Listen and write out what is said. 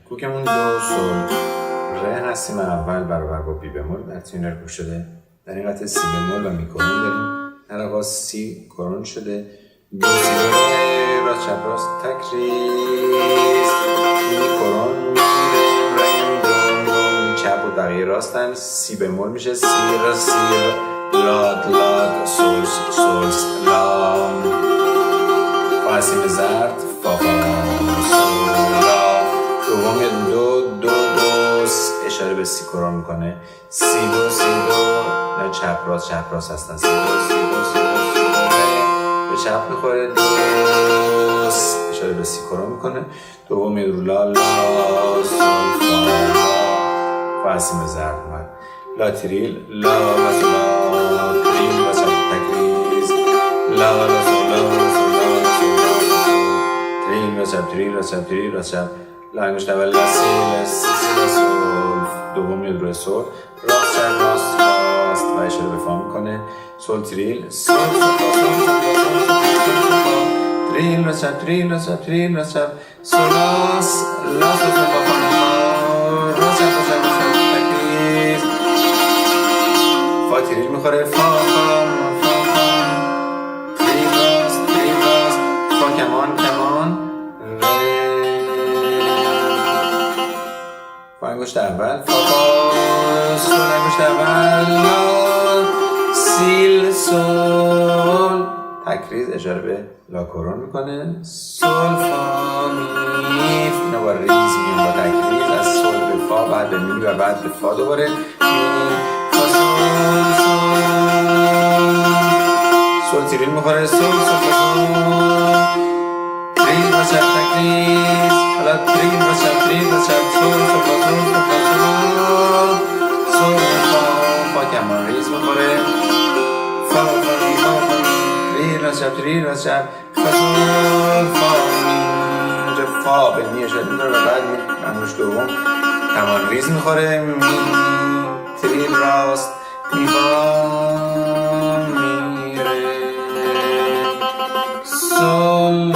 کوکمون دو سول ره هستیم اول برابر با بی بمول در تیونر گوش شده. در این قطعه سی بمول و می کرون داریم. در آغاز سی کرون شده، دو سی ره راست چپ راست تکریز می کرون میریم ریم دون دون چپ و بقیه راستن. سی بمول میشه سی را سی لاد لاد سول سول لام فا هستیم زرد فا فا سول لا. دوم یه دو دو دو اشاره به سی کرون میکنه. سی دو سی دو نه چپ راست هستن. سی دو سی دو سی دو سی دو به چپ میخوره. دو اشاره به سی کرون میکنه. دوم یه رو لا لا سول فا لا فا هستیم زرد اومد. لا تریل لا لا سول لا تریل و چپ تکریز لا لا سول لا سول لا سول تریل و چپ تریل و چپ تریل و چپ. لا انگشت اول لا سی لا سی سی لا سول. دوم یه روی سول راست چپ راست راست و اشاره به فا میکنه. سول تریل سول سول سول تریل و چپ تریل و چپ تریل و چپ سول لاس لا سول سول فا راست چپ راست چپ تکریز فا تریل میخوره فا فا تریل راست فا کمان کمان فا انگشت اول فا فا سول انگشت اول لا سیل سول تکریز اشاره به لا کرون میکنه. سول فا می اینا با ریز مییم با تکریز از سول به فا بعد به می و بعد به فا دوباره می فا سول سول تریل میخوره سول سول سول تریل و چپ تکریز حالا تریل و چپ تریل و چپ سول سول سول فا کمان ریز میخوره فا تریل و چپ تریل و چپ فا سول فا اینجا فا به می اشاره میکنه و بعد می انگشت دوم کمان ریز میخوره. می تریل راست می فا می ره سول